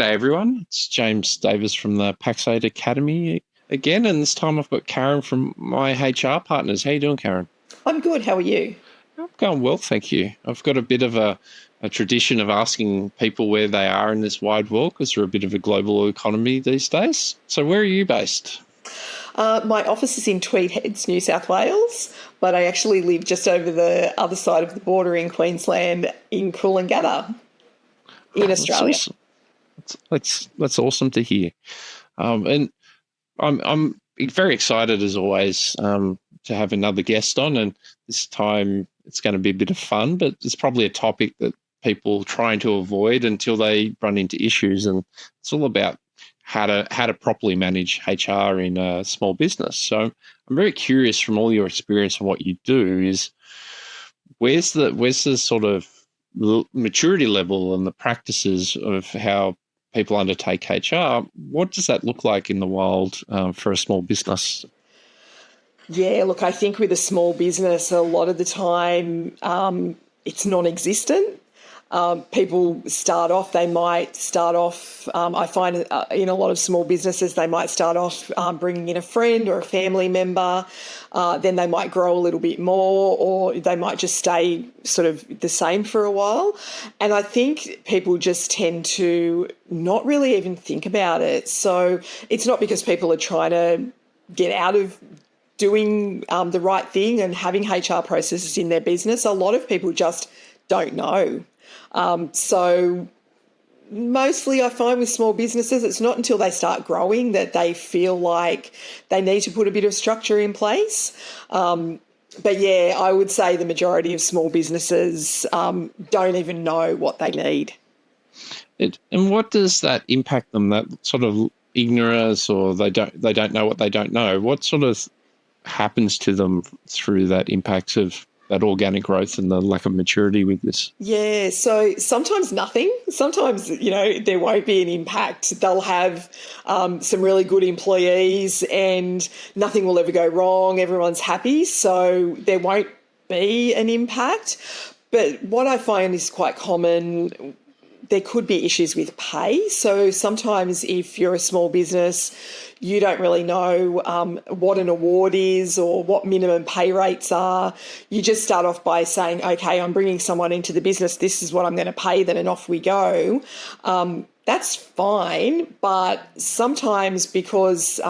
G'day everyone, it's James Davis from the Pax8 Academy again, and this time I've got Karen from my HR partners. How you doing, Karen? I'm good. How are you? I'm going well, thank you. I've got a bit of a tradition of asking people where they are in this wide world because we're a bit of a global economy these days. So where are you based? My office is in Tweed Heads, New South Wales, but I actually live just over the other side of the border in Queensland in Coolangatta in Australia. That's awesome to hear. And I'm very excited as always to have another guest on, and this time it's going to be a bit of fun, but it's probably a topic that people trying to avoid until they run into issues, and it's all about how to properly manage HR in a small business. So I'm very curious from all your experience and what you do is where's the sort of maturity level and the practices of how people undertake HR. What does that look like in the wild for a small business? Yeah, look, I think with a small business, a lot of the time it's non-existent. People they might start off, I find in a lot of small businesses, they might start off bringing in a friend or a family member, then they might grow a little bit more, or they might just stay sort of the same for a while. And I think people just tend to not really even think about it. So it's not because people are trying to get out of doing the right thing and having HR processes in their business. A lot of people just don't know. So mostly I find with small businesses, it's not until they start growing that they feel like they need to put a bit of structure in place. But yeah, I would say the majority of small businesses don't even know what they need. And what does that impact them? That sort of ignorance, or they don't know what they don't know. What sort of happens to them through that impact of that organic growth and the lack of maturity with this? Yeah, so sometimes nothing. Sometimes, there won't be an impact. They'll have some really good employees and nothing will ever go wrong. Everyone's happy, so there won't be an impact. But what I find is quite common, there could be issues with pay. So sometimes if you're a small business, you don't really know what an award is or what minimum pay rates are. You just start off by saying, okay, I'm bringing someone into the business. This is what I'm going to pay them, and off we go. That's fine. But sometimes because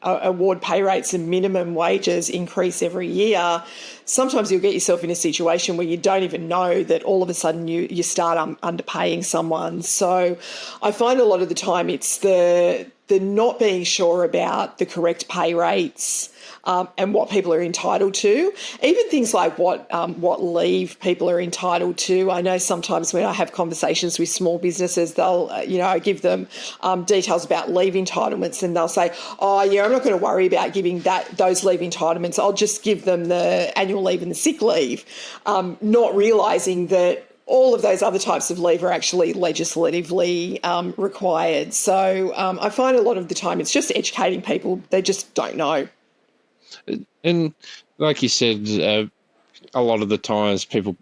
award pay rates and minimum wages increase every year, sometimes you'll get yourself in a situation where you don't even know that all of a sudden you start underpaying someone. So I find a lot of the time it's the not being sure about the correct pay rates and what people are entitled to. Even things like what leave people are entitled to. I know sometimes when I have conversations with small businesses, they'll, I give them details about leave entitlements, and they'll say, oh, yeah, I'm not going to worry about giving those leave entitlements. I'll just give them the annual leave and the sick leave, not realising that all of those other types of leave are actually legislatively required. So I find a lot of the time it's just educating people. They just don't know. And like you said, a lot of the times people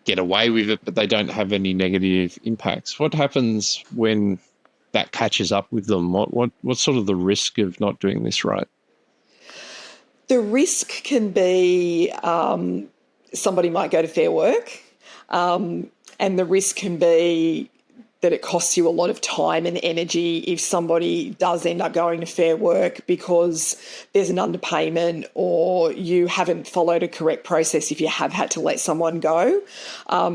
get away with it, but they don't have any negative impacts. What happens when that catches up with them? What's sort of the risk of not doing this right? The risk can be somebody might go to Fair Work, and the risk can be that it costs you a lot of time and energy if somebody does end up going to Fair Work because there's an underpayment or you haven't followed a correct process if you have had to let someone go.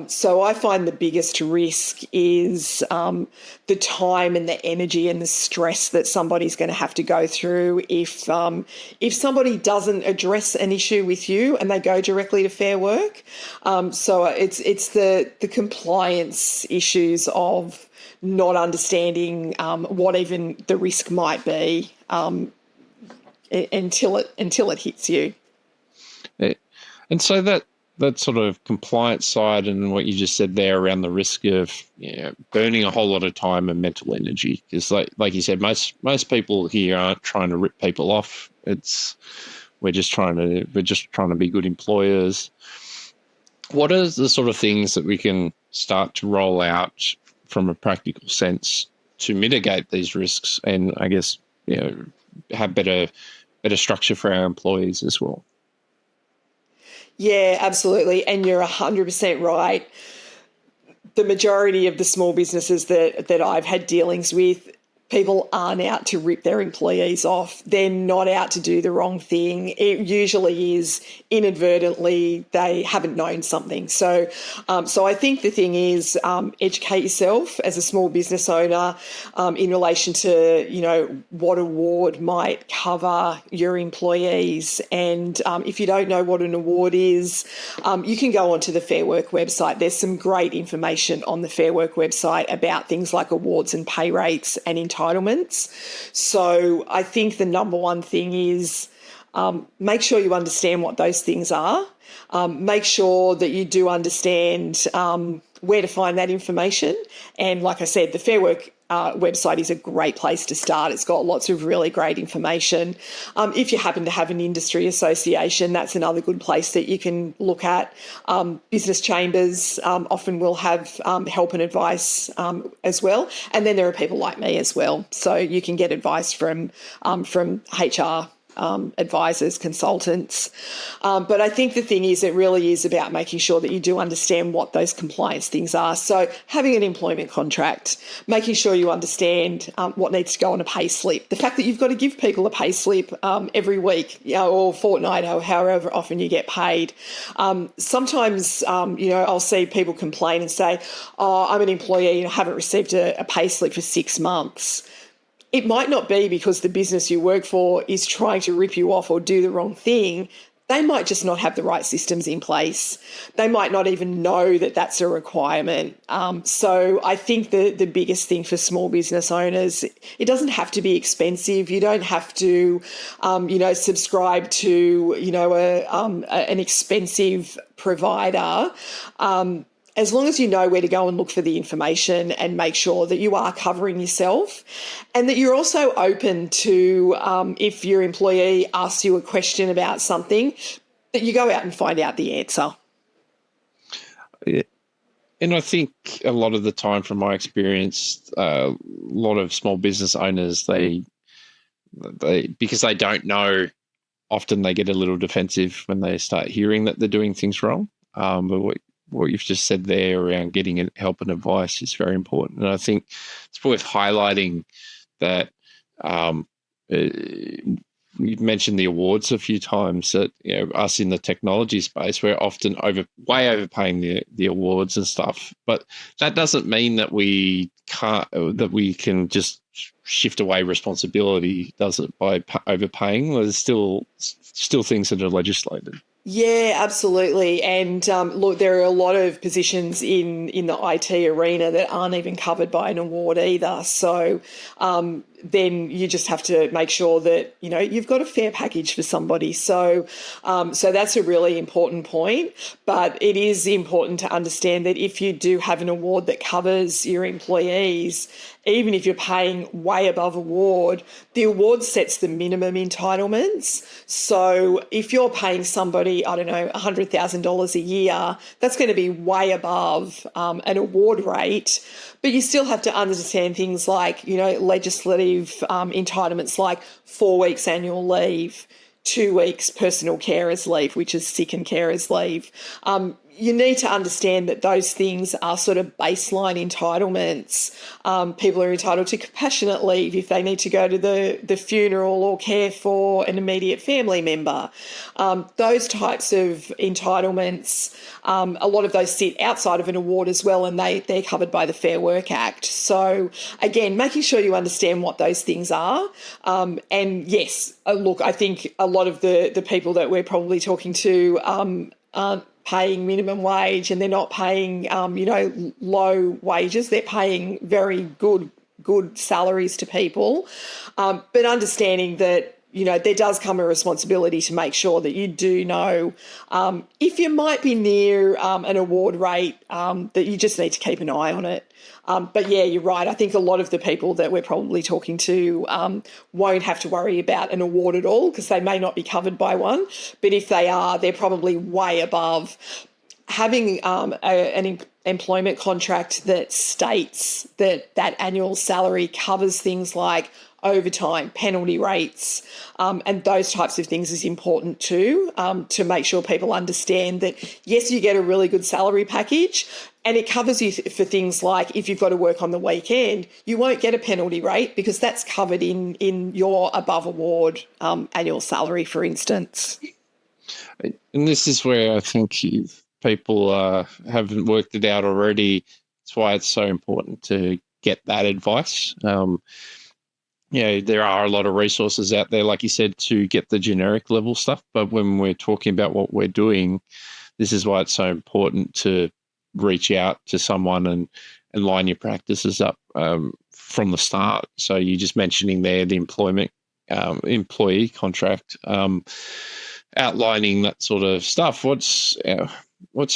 So I find the biggest risk is the time and the energy and the stress that somebody's going to have to go through if somebody doesn't address an issue with you and they go directly to Fair Work. So it's the compliance issues of not understanding what even the risk might be until it hits you. And so that sort of compliance side and what you just said there around the risk of burning a whole lot of time and mental energy, because like you said, most people here aren't trying to rip people off. We're just trying to be good employers. What are the sort of things that we can start to roll out from a practical sense to mitigate these risks, and I guess have better structure for our employees as well. Yeah, absolutely. And you're 100% right. The majority of the small businesses that I've had dealings with, people aren't out to rip their employees off. They're not out to do the wrong thing. It usually is inadvertently they haven't known something. So I think the thing is educate yourself as a small business owner in relation to, what award might cover your employees. And if you don't know what an award is, you can go onto the Fair Work website. There's some great information on the Fair Work website about things like awards and pay rates and entitlements. So I think the number one thing is make sure you understand what those things are. Make sure that you do understand where to find that information. And like I said, the Fair Work website is a great place to start. It's got lots of really great information. If you happen to have an industry association, that's another good place that you can look at. Business chambers often will have help and advice as well. And then there are people like me as well. So you can get advice from HR advisors, consultants. But I think the thing is, it really is about making sure that you do understand what those compliance things are. So having an employment contract, making sure you understand what needs to go on a pay slip, the fact that you've got to give people a pay slip every week, or fortnight, or however often you get paid. Sometimes, I'll see people complain and say, oh, I'm an employee and I haven't received a pay slip for 6 months. It might not be because the business you work for is trying to rip you off or do the wrong thing. They might just not have the right systems in place. They might not even know that that's a requirement. So I think the biggest thing for small business owners, it doesn't have to be expensive. You don't have to, subscribe to, an expensive provider. As long as you know where to go and look for the information and make sure that you are covering yourself, and that you're also open to, if your employee asks you a question about something, that you go out and find out the answer. Yeah. And I think a lot of the time, from my experience, a lot of small business owners, they because they don't know, often they get a little defensive when they start hearing that they're doing things wrong. But what you've just said there around getting help and advice is very important. And I think it's worth highlighting that you've mentioned the awards a few times, that us in the technology space, we're often way overpaying the awards and stuff. But that doesn't mean that we can just shift away responsibility, does it, by overpaying? There's still things that are legislated. Yeah, absolutely. And look, there are a lot of positions in the IT arena that aren't even covered by an award either. So then you just have to make sure that, you've got a fair package for somebody. So that's a really important point. But it is important to understand that if you do have an award that covers your employees, even if you're paying way above award, the award sets the minimum entitlements. So if you're paying somebody, I don't know, $100,000 a year, that's going to be way above an award rate. But you still have to understand things like, legislative entitlements like 4 weeks annual leave, 2 weeks personal carers leave, which is sick and carers leave. You need to understand that those things are sort of baseline entitlements. People are entitled to compassionate leave if they need to go to the funeral or care for an immediate family member. Those types of entitlements, a lot of those sit outside of an award as well, and they're covered by the Fair Work Act. So again, making sure you understand what those things are. And yes, look, I think a lot of the people that we're probably talking to aren't paying minimum wage, and they're not paying, low wages. They're paying very good salaries to people. But understanding that, there does come a responsibility to make sure that you do know if you might be near an award rate, that you just need to keep an eye on it. But yeah, you're right. I think a lot of the people that we're probably talking to won't have to worry about an award at all, because they may not be covered by one. But if they are, they're probably way above. having an employment contract that states that that annual salary covers things like overtime, penalty rates, and those types of things is important too, to make sure people understand that, yes, you get a really good salary package and it covers you for things like if you've got to work on the weekend, you won't get a penalty rate because that's covered in your above award annual salary, for instance. And this is where I think people haven't worked it out already. That's why it's so important to get that advice. There are a lot of resources out there, like you said, to get the generic level stuff. But when we're talking about what we're doing, this is why it's so important to reach out to someone and line your practices up from the start. So you're just mentioning there the employee contract, outlining that sort of stuff. What's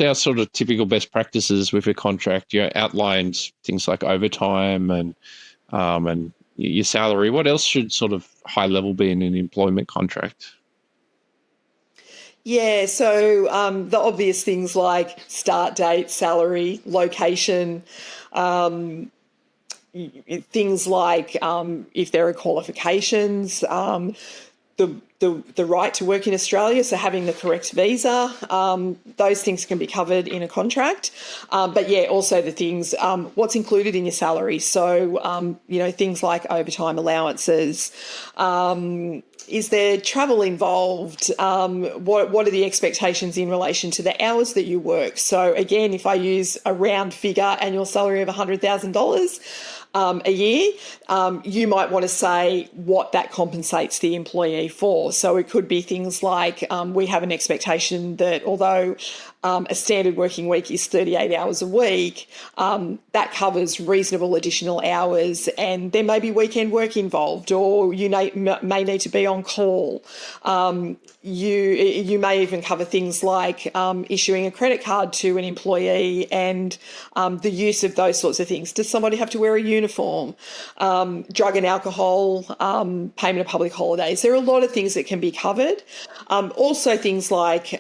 our sort of typical best practices with a contract? You outlined things like overtime and your salary. What else should sort of high level be in an employment contract? Yeah, so the obvious things like start date, salary, location, things like if there are qualifications, the right to work in Australia, so having the correct visa, those things can be covered in a contract. But yeah, also the things, what's included in your salary. So, things like overtime allowances. Is there travel involved? What are the expectations in relation to the hours that you work? So again, if I use a round figure annual salary of $100,000, a year, you might want to say what that compensates the employee for. So it could be things like we have an expectation that although a standard working week is 38 hours a week, that covers reasonable additional hours, and there may be weekend work involved, or you may need to be on call. You may even cover things like issuing a credit card to an employee and the use of those sorts of things. Does somebody have to wear a uniform? Drug and alcohol, payment of public holidays. There are a lot of things that can be covered. Also things like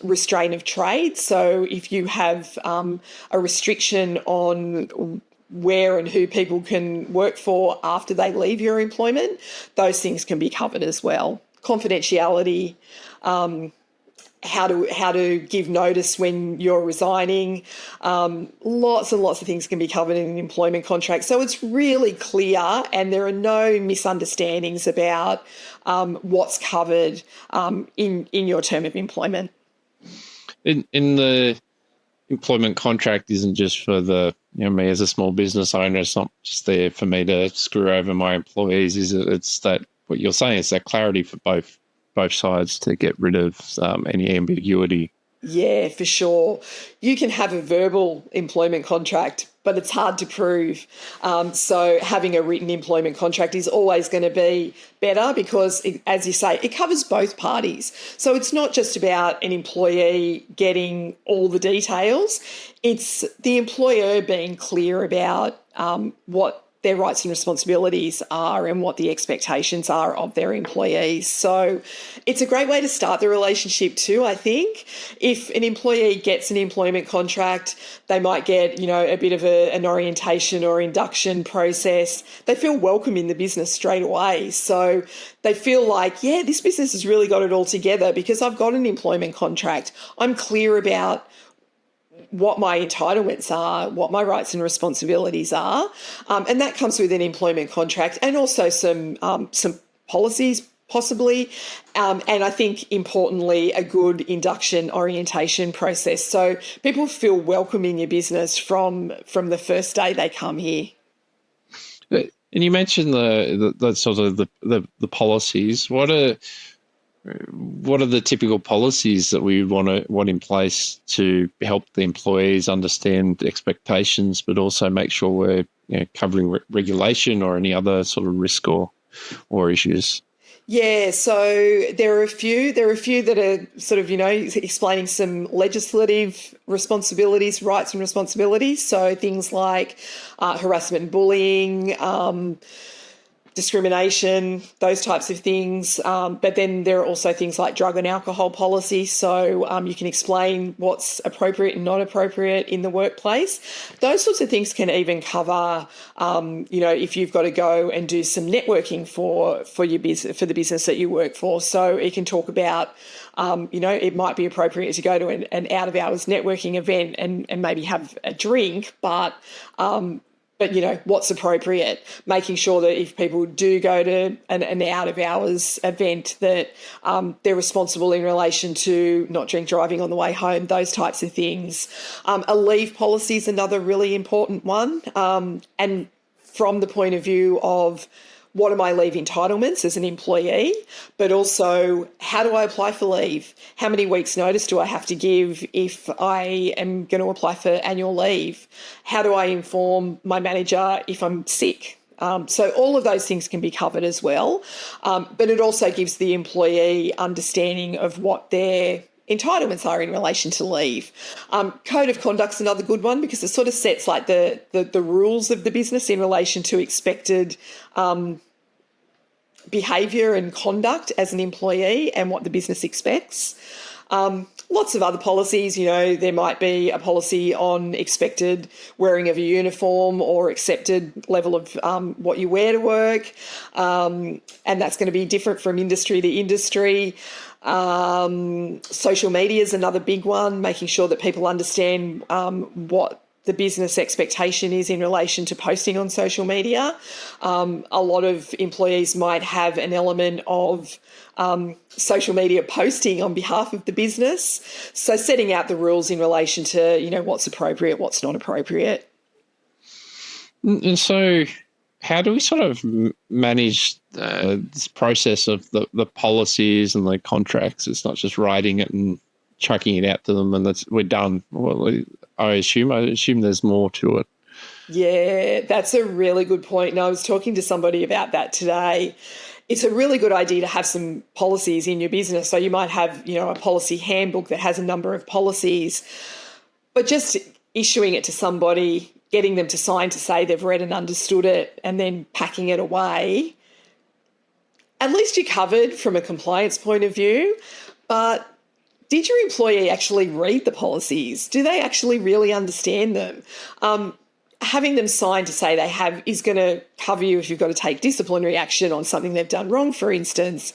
restraint of trade. So if you have a restriction on where and who people can work for after they leave your employment, those things can be covered as well. Confidentiality, how to give notice when you're resigning. Lots and lots of things can be covered in an employment contract. So it's really clear and there are no misunderstandings about what's covered in your term of employment. In the employment contract isn't just for me as a small business owner. It's not just there for me to screw over my employees. It's that what you're saying is that clarity for both sides to get rid of any ambiguity. Yeah, for sure. You can have a verbal employment contract, but it's hard to prove. So having a written employment contract is always going to be better because, as you say, it covers both parties. So it's not just about an employee getting all the details. It's the employer being clear about what their rights and responsibilities are and what the expectations are of their employees. So it's a great way to start the relationship too, I think. If an employee gets an employment contract, they might get, a bit of an orientation or induction process. They feel welcome in the business straight away. So they feel like, yeah, this business has really got it all together because I've got an employment contract. I'm clear about what my entitlements are, what my rights and responsibilities are. And that comes with an employment contract and also some policies possibly. And I think importantly, a good induction orientation process. So people feel welcome in your business from the first day they come here. And you mentioned the sort of the policies. What are the typical policies that we want in place to help the employees understand expectations, but also make sure we're covering regulation or any other sort of risk or issues? Yeah, so there are a few that are sort of, explaining some legislative responsibilities, rights and responsibilities. So things like harassment and bullying, discrimination, those types of things. But then there are also things like drug and alcohol policy. So you can explain what's appropriate and not appropriate in the workplace. Those sorts of things can even cover, if you've got to go and do some networking for your business, for the business that you work for. So it can talk about, it might be appropriate to go to an out of hours networking event and maybe have a drink, but what's appropriate, making sure that if people do go to an out-of-hours event that they're responsible in relation to not drink driving on the way home, those types of things. A leave policy is another really important one. And from the point of view of what are my leave entitlements as an employee, but also how do I apply for leave? How many weeks' notice do I have to give if I am going to apply for annual leave? How do I inform my manager if I'm sick? So all of those things can be covered as well. But it also gives the employee understanding of what their entitlements are in relation to leave. Code of conduct's another good one because it sort of sets like the rules of the business in relation to expected behaviour and conduct as an employee and what the business expects. Lots of other policies, there might be a policy on expected wearing of a uniform or accepted level of what you wear to work, and that's going to be different from industry to industry. Social media is another big one, making sure that people understand what the business expectation is in relation to posting on social media. A lot of employees might have an element of social media posting on behalf of the business. So setting out the rules in relation to, what's appropriate, what's not appropriate. And so how do we sort of manage this process of the policies and the contracts? It's not just writing it and chucking it out to them and we're done. Well, I assume there's more to it. Yeah, that's a really good point. And I was talking to somebody about that today. It's a really good idea to have some policies in your business. So you might have, a policy handbook that has a number of policies, but just issuing it to somebody, getting them to sign to say they've read and understood it, and then packing it away, at least you're covered from a compliance point of view. But did your employee actually read the policies? Do they actually really understand them? Having them sign to say they have is going to cover you if you've got to take disciplinary action on something they've done wrong, for instance.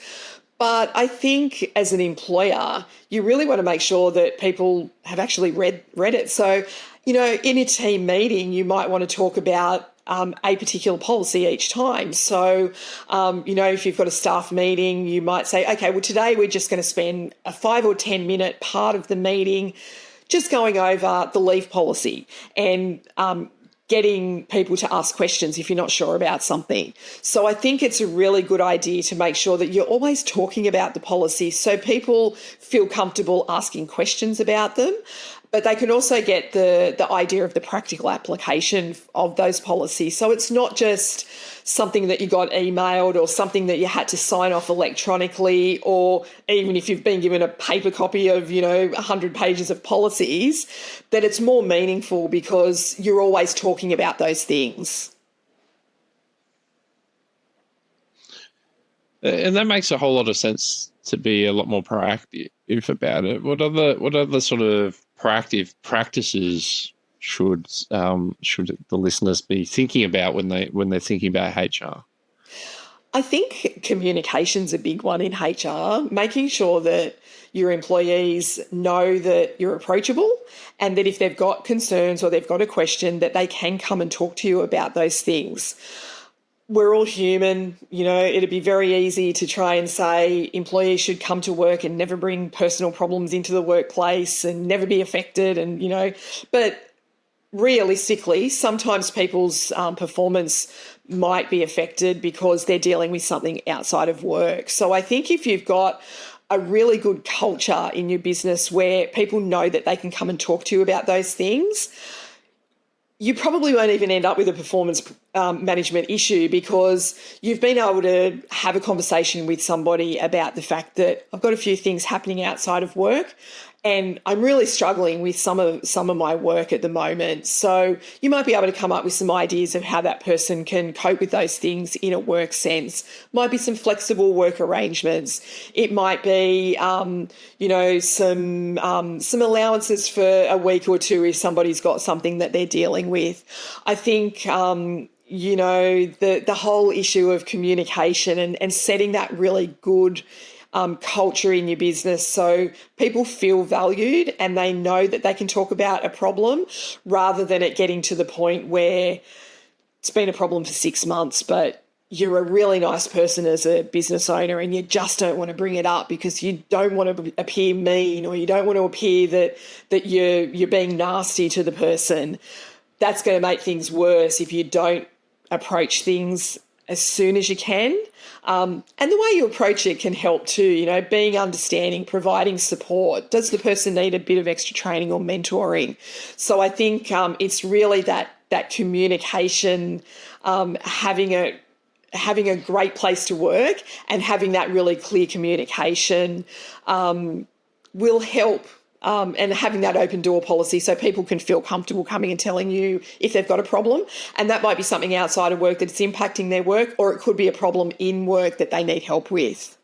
But I think as an employer, you really want to make sure that people have actually read it. So, in a team meeting, you might want to talk about a particular policy each time. So, if you've got a staff meeting, you might say, okay, well, today we're just going to spend a 5 or 10 minute part of the meeting just going over the leave policy and getting people to ask questions if you're not sure about something. So I think it's a really good idea to make sure that you're always talking about the policy so people feel comfortable asking questions about them. But they can also get the idea of the practical application of those policies. So it's not just something that you got emailed or something that you had to sign off electronically, or even if you've been given a paper copy of, 100 pages of policies, that it's more meaningful because you're always talking about those things. And that makes a whole lot of sense to be a lot more proactive about it. What other sort of proactive practices should the listeners be thinking about when they're thinking about HR? I think communication's a big one in HR, making sure that your employees know that you're approachable and that if they've got concerns or they've got a question, that they can come and talk to you about those things. We're all human, it'd be very easy to try and say employees should come to work and never bring personal problems into the workplace and never be affected but realistically, sometimes people's performance might be affected because they're dealing with something outside of work. So I think if you've got a really good culture in your business where people know that they can come and talk to you about those things, you probably won't even end up with a performance management issue because you've been able to have a conversation with somebody about the fact that I've got a few things happening outside of work And I'm really struggling with some of my work at the moment. So you might be able to come up with some ideas of how that person can cope with those things in a work sense. Might be some flexible work arrangements. It might be, some allowances for a week or two if somebody's got something that they're dealing with. I think, the whole issue of communication and setting that really good culture in your business so people feel valued and they know that they can talk about a problem rather than it getting to the point where it's been a problem for 6 months, but you're a really nice person as a business owner and you just don't want to bring it up because you don't want to appear mean or you don't want to appear that you're being nasty to the person. That's going to make things worse if you don't approach things as soon as you can. And the way you approach it can help too, being understanding, providing support. Does the person need a bit of extra training or mentoring? So I think it's really that communication, having a great place to work and having that really clear communication will help. And having that open door policy so people can feel comfortable coming and telling you if they've got a problem. And that might be something outside of work that's impacting their work, or it could be a problem in work that they need help with.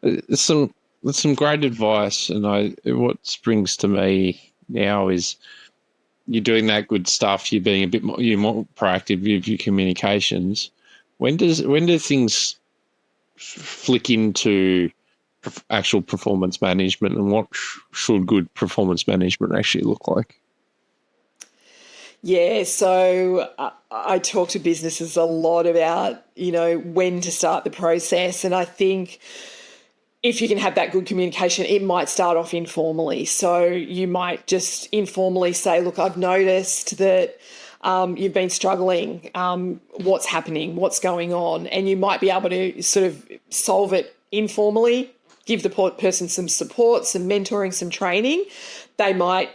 That's some great advice. And what springs to me now is you're doing that good stuff. You're being you're more proactive with your communications. When do things flick into actual performance management, and what should good performance management actually look like? Yeah, so I talk to businesses a lot about, when to start the process. And I think if you can have that good communication, it might start off informally. So you might just informally say, look, I've noticed that you've been struggling. What's happening? What's going on? And you might be able to sort of solve it informally, give the person some support, some mentoring, some training. They might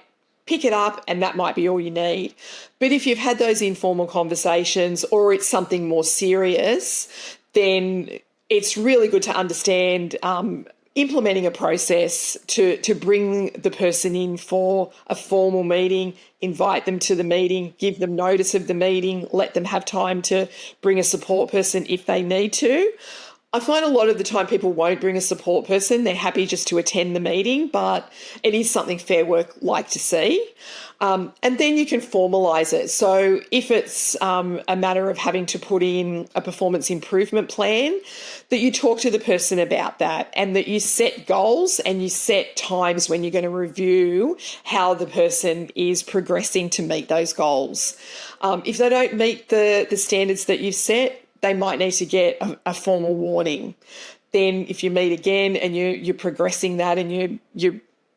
pick it up and that might be all you need. But if you've had those informal conversations or it's something more serious, then it's really good to understand implementing a process to bring the person in for a formal meeting, invite them to the meeting, give them notice of the meeting, let them have time to bring a support person if they need to. I find a lot of the time people won't bring a support person. They're happy just to attend the meeting, but it is something Fair Work like to see. And then you can formalise it. So if it's a matter of having to put in a performance improvement plan, that you talk to the person about that and that you set goals and you set times when you're going to review how the person is progressing to meet those goals. If they don't meet the standards that you've set, they might need to get a formal warning. Then if you meet again and you're progressing that and you're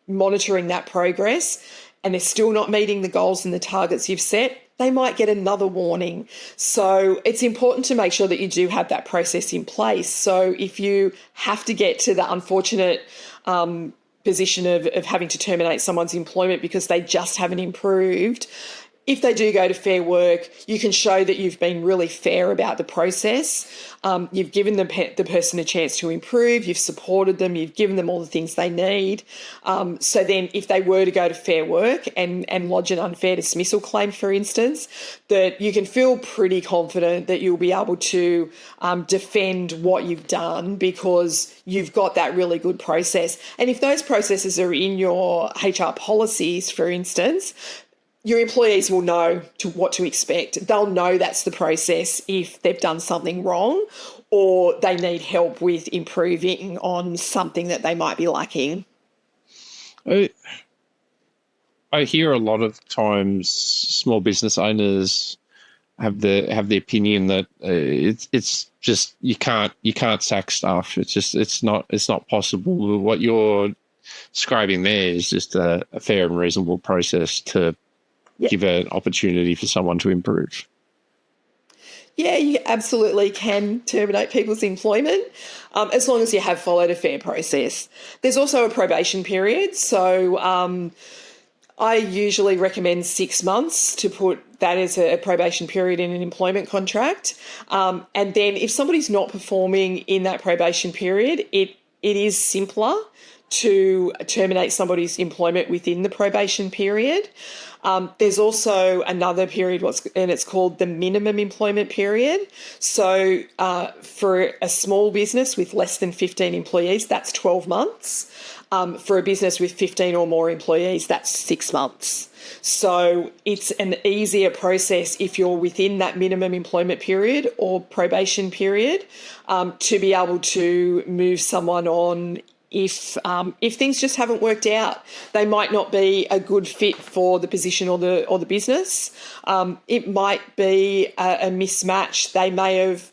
monitoring that progress and they're still not meeting the goals and the targets you've set, they might get another warning. So it's important to make sure that you do have that process in place. So if you have to get to the unfortunate position of having to terminate someone's employment because they just haven't improved, if they do go to Fair Work, you can show that you've been really fair about the process. You've given the person a chance to improve. You've supported them. You've given them all the things they need. So then if they were to go to Fair Work and lodge an unfair dismissal claim, for instance, that you can feel pretty confident that you'll be able to defend what you've done because you've got that really good process. And if those processes are in your HR policies, for instance, your employees will know what to expect. They'll know that's the process if they've done something wrong or they need help with improving on something that they might be lacking. I hear a lot of times small business owners have the opinion that it's just you can't sack staff. It's not possible. What you're describing there is just a fair and reasonable process to give an opportunity for someone to improve. Yeah, you absolutely can terminate people's employment as long as you have followed a fair process. There's also a probation period. So I usually recommend 6 months to put that as a probation period in an employment contract. And then if somebody's not performing in that probation period, it is simpler to terminate somebody's employment within the probation period. There's also another period, and it's called the minimum employment period. So for a small business with less than 15 employees, that's 12 months. For a business with 15 or more employees, that's 6 months. So it's an easier process if you're within that minimum employment period or probation period to be able to move someone on if things just haven't worked out. They might not be a good fit for the position or the business. It might be a mismatch. They may have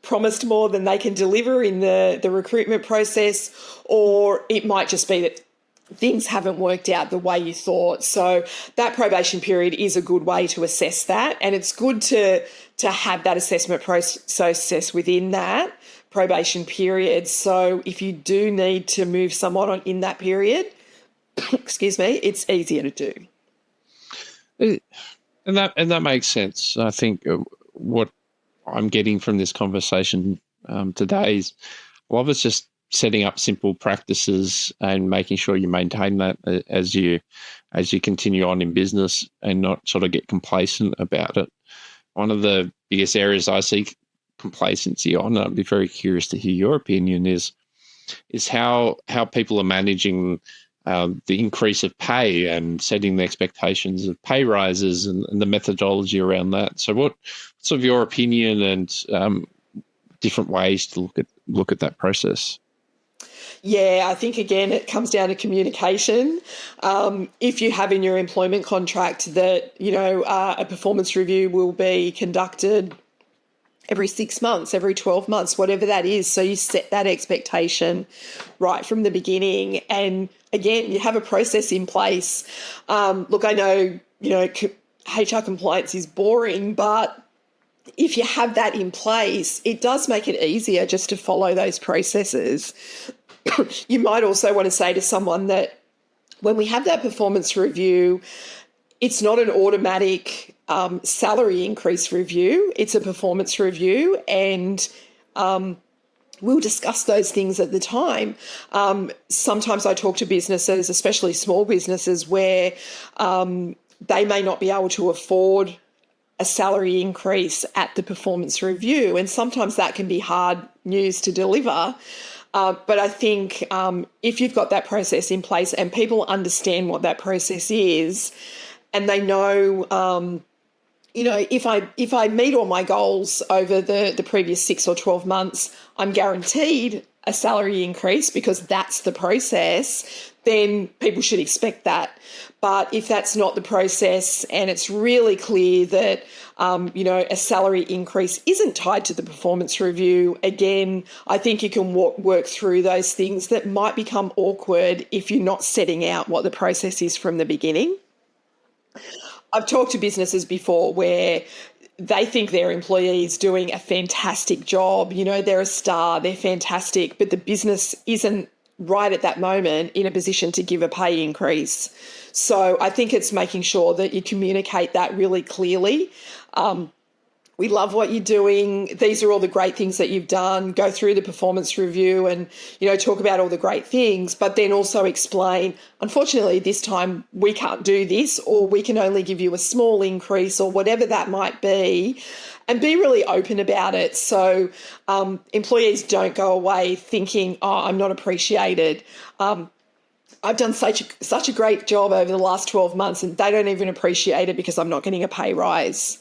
promised more than they can deliver in the recruitment process, or it might just be that things haven't worked out the way you thought. So that probation period is a good way to assess that, and it's good to have that assessment process within that probation period. So if you do need to move someone on in that period, excuse me, it's easier to do. And that makes sense. I think what I'm getting from this conversation today is a lot of it's just setting up simple practices and making sure you maintain that as you continue on in business and not sort of get complacent about it. One of the biggest areas I see complacency on, I'd be very curious to hear your opinion, is how people are managing the increase of pay and setting the expectations of pay rises and the methodology around that. So what's sort of your opinion and different ways to look at that process? Yeah, I think, again, it comes down to communication. If you have in your employment contract that, a performance review will be conducted every 6 months, every 12 months, whatever that is, so you set that expectation right from the beginning. And, again, you have a process in place. Look, I know, HR compliance is boring, but if you have that in place, it does make it easier just to follow those processes. You might also want to say to someone that when we have that performance review, it's not an automatic salary increase review. It's a performance review, and we'll discuss those things at the time. Sometimes I talk to businesses, especially small businesses, where they may not be able to afford a salary increase at the performance review, and sometimes that can be hard news to deliver. But I think if you've got that process in place and people understand what that process is, and they know, if I meet all my goals over the previous 6 or 12 months, I'm guaranteed a salary increase because that's the process, then people should expect that. But if that's not the process and it's really clear that, a salary increase isn't tied to the performance review, again, I think you can work through those things that might become awkward if you're not setting out what the process is from the beginning. I've talked to businesses before where they think their employee is doing a fantastic job. They're a star, they're fantastic, but the business isn't right at that moment in a position to give a pay increase. So I think it's making sure that you communicate that really clearly. We love what you're doing. These are all the great things that you've done. Go through the performance review and, talk about all the great things, but then also explain, unfortunately, this time we can't do this, or we can only give you a small increase, or whatever that might be, and be really open about it. So employees don't go away thinking, I'm not appreciated. I've done such a great job over the last 12 months and they don't even appreciate it because I'm not getting a pay rise.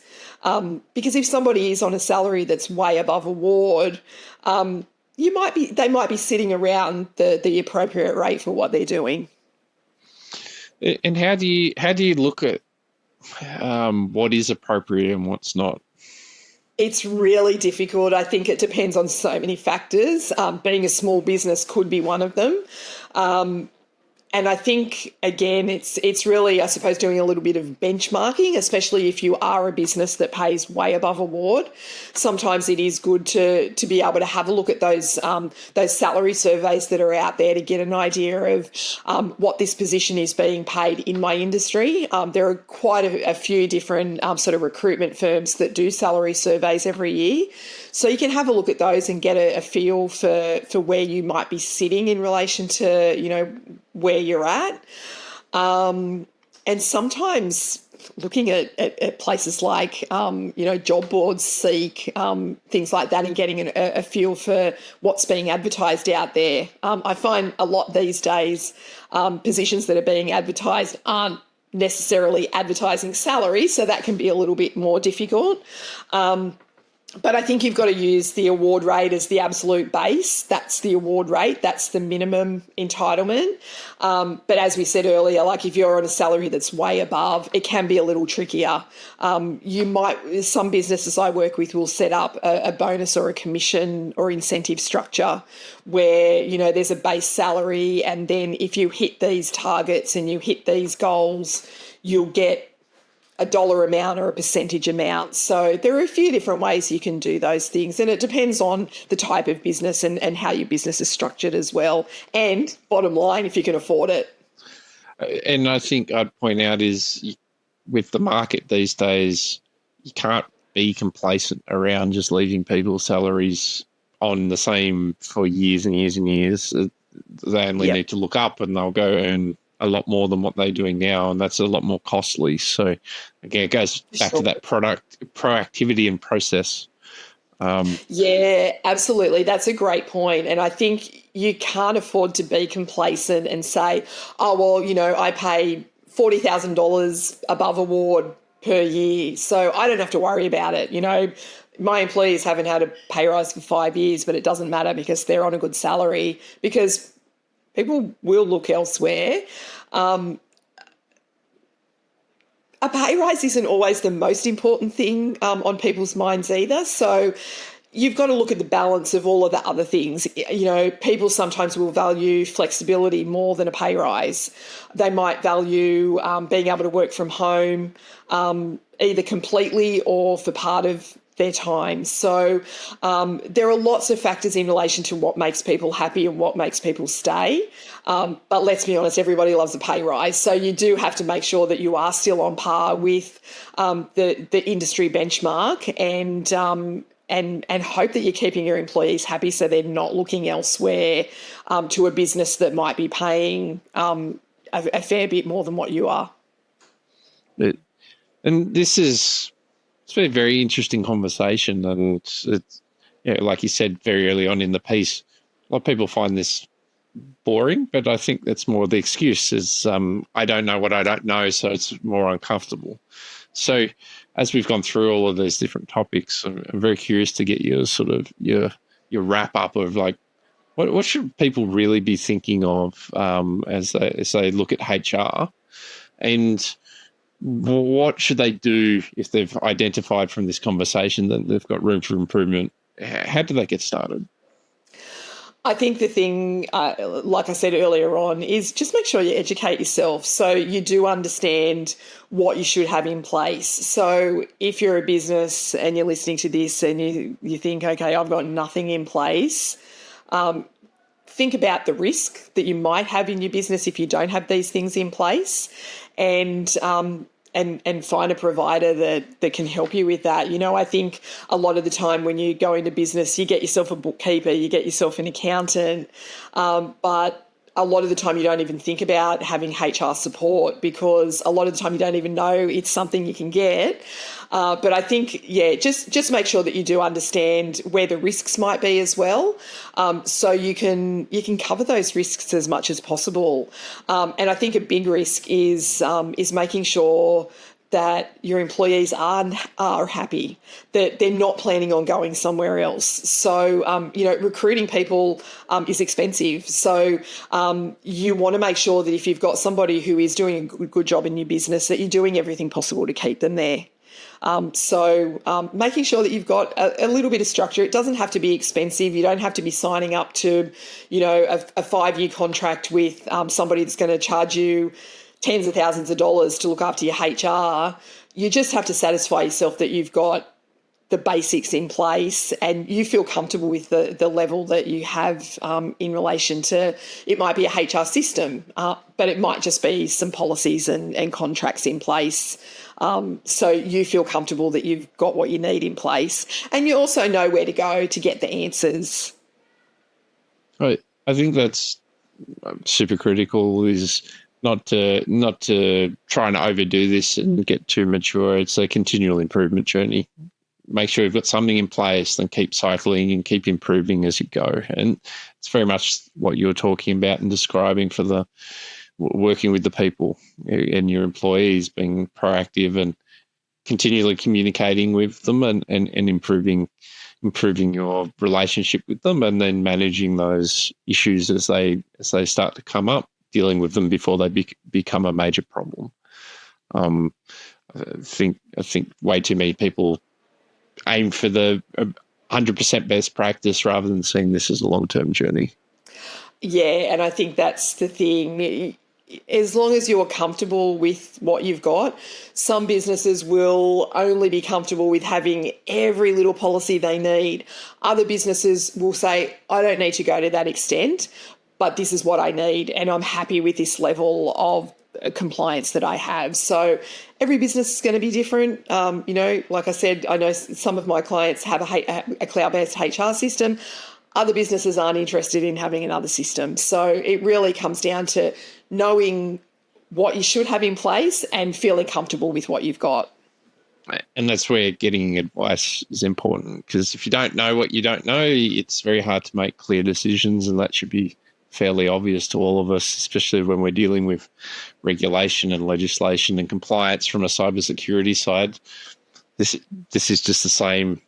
Because if somebody is on a salary that's way above award, they might be sitting around the appropriate rate for what they're doing. And how do you look at what is appropriate and what's not? It's really difficult. I think it depends on so many factors. Being a small business could be one of them. And I think, again, it's really, I suppose, doing a little bit of benchmarking, especially if you are a business that pays way above award. Sometimes it is good to be able to have a look at those salary surveys that are out there to get an idea of what this position is being paid in my industry. There are quite a few different sort of recruitment firms that do salary surveys every year. So you can have a look at those and get a feel for where you might be sitting in relation to, where you're at. And sometimes looking at places like, job boards, Seek, things like that, and getting a feel for what's being advertised out there. I find a lot these days, positions that are being advertised aren't necessarily advertising salary, so that can be a little bit more difficult. But I think you've got to use the award rate as the absolute base. That's the award rate. That's the minimum entitlement. But as we said earlier, like if you're on a salary that's way above, it can be a little trickier. Some businesses I work with will set up a bonus or a commission or incentive structure where, there's a base salary, and then if you hit these targets and you hit these goals, you'll get a dollar amount or a percentage amount. So there are a few different ways you can do those things, and it depends on the type of business and how your business is structured as well, and bottom line, if you can afford it. And I think I'd point out is with the market these days, you can't be complacent around just leaving people's salaries on the same for years and years and years. They only need to look up and they'll go earn a lot more than what they're doing now, and that's a lot more costly. So again, it goes back to that proactivity and process. Yeah, absolutely. That's a great point. And I think you can't afford to be complacent and say, oh, well, I pay $40,000 above award per year, so I don't have to worry about it. My employees haven't had a pay rise for 5 years, but it doesn't matter because they're on a good salary, because people will look elsewhere. A pay rise isn't always the most important thing on people's minds either. So you've got to look at the balance of all of the other things. People sometimes will value flexibility more than a pay rise. They might value being able to work from home either completely or for part of their time. So there are lots of factors in relation to what makes people happy and what makes people stay. But let's be honest, everybody loves a pay rise. So you do have to make sure that you are still on par with the industry benchmark, and hope that you're keeping your employees happy so they're not looking elsewhere to a business that might be paying a fair bit more than what you are. And it's been a very interesting conversation, and it's like you said very early on in the piece, a lot of people find this boring, but I think that's more the excuse is I don't know what I don't know, so it's more uncomfortable. So as we've gone through all of these different topics, I'm very curious to get your sort of your wrap up of like what should people really be thinking of as they look at HR, and what should they do if they've identified from this conversation that they've got room for improvement? How do they get started? I think the thing, like I said earlier on, is just make sure you educate yourself so you do understand what you should have in place. So if you're a business and you're listening to this and you think, okay, I've got nothing in place, think about the risk that you might have in your business if you don't have these things in place, and find a provider that can help you with that. I think a lot of the time when you go into business, you get yourself a bookkeeper, you get yourself an accountant, but a lot of the time you don't even think about having HR support, because a lot of the time you don't even know it's something you can get. But I think, just make sure that you do understand where the risks might be as well, so you can cover those risks as much as possible. And I think a big risk is making sure that your employees are happy, that they're not planning on going somewhere else. So, recruiting people is expensive. So you want to make sure that if you've got somebody who is doing a good job in your business, that you're doing everything possible to keep them there. Making sure that you've got a little bit of structure. It doesn't have to be expensive. You don't have to be signing up to, a 5-year contract with somebody that's going to charge you tens of thousands of dollars to look after your HR. You just have to satisfy yourself that you've got the basics in place and you feel comfortable with the level that you have in relation to, it might be a HR system, but it might just be some policies and contracts in place. So you feel comfortable that you've got what you need in place and you also know where to go to get the answers. Right. I think that's super critical, is not to try and overdo this and get too mature. It's a continual improvement journey. Make sure you've got something in place, then keep cycling and keep improving as you go. And it's very much what you're talking about and describing for the working with the people and your employees, being proactive and continually communicating with them and improving your relationship with them, and then managing those issues as they start to come up, dealing with them before they become a major problem. I think way too many people aim for the 100% best practice rather than seeing this as a long-term journey. Yeah, and I think that's the thing. As long as you're comfortable with what you've got, some businesses will only be comfortable with having every little policy they need. Other businesses will say, I don't need to go to that extent, but this is what I need, and I'm happy with this level of compliance that I have. So every business is going to be different. Like I said, I know some of my clients have a cloud-based HR system. Other businesses aren't interested in having another system. So it really comes down to knowing what you should have in place and feeling comfortable with what you've got. And that's where getting advice is important, because if you don't know what you don't know, it's very hard to make clear decisions, and that should be fairly obvious to all of us, especially when we're dealing with regulation and legislation and compliance from a cybersecurity side. This is just the same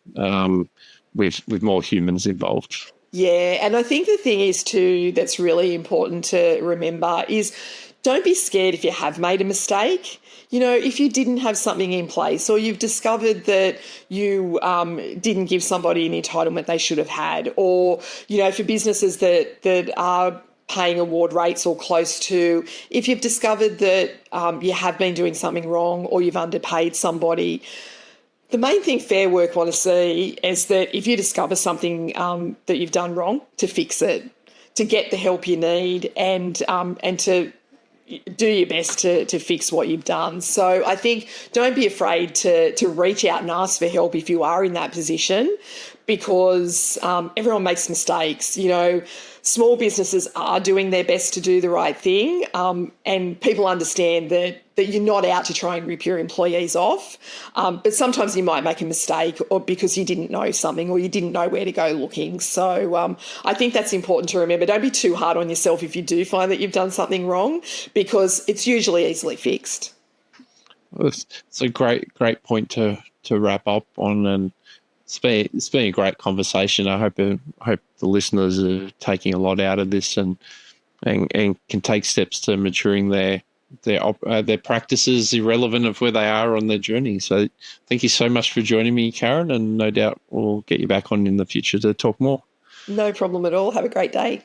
with more humans involved. Yeah, and I think the thing is too that's really important to remember is don't be scared if you have made a mistake. If you didn't have something in place or you've discovered that you didn't give somebody an entitlement they should have had, or, for businesses that are paying award rates or close to, if you've discovered that you have been doing something wrong or you've underpaid somebody, the main thing Fair Work want to see is that if you discover something that you've done wrong, to fix it, to get the help you need and to do your best to fix what you've done. So I think don't be afraid to reach out and ask for help if you are in that position, because everyone makes mistakes. Small businesses are doing their best to do the right thing, and people understand that you're not out to try and rip your employees off, but sometimes you might make a mistake or because you didn't know something or you didn't know where to go looking. So I think that's important to remember. Don't be too hard on yourself if you do find that you've done something wrong, because it's usually easily fixed. It's a great point to wrap up on, and it's been a great conversation. I hope the listeners are taking a lot out of this and can take steps to maturing their practices irrelevant of where they are on their journey. So thank you so much for joining me, Karen, and no doubt we'll get you back on in the future to talk more. No problem at all. Have a great day.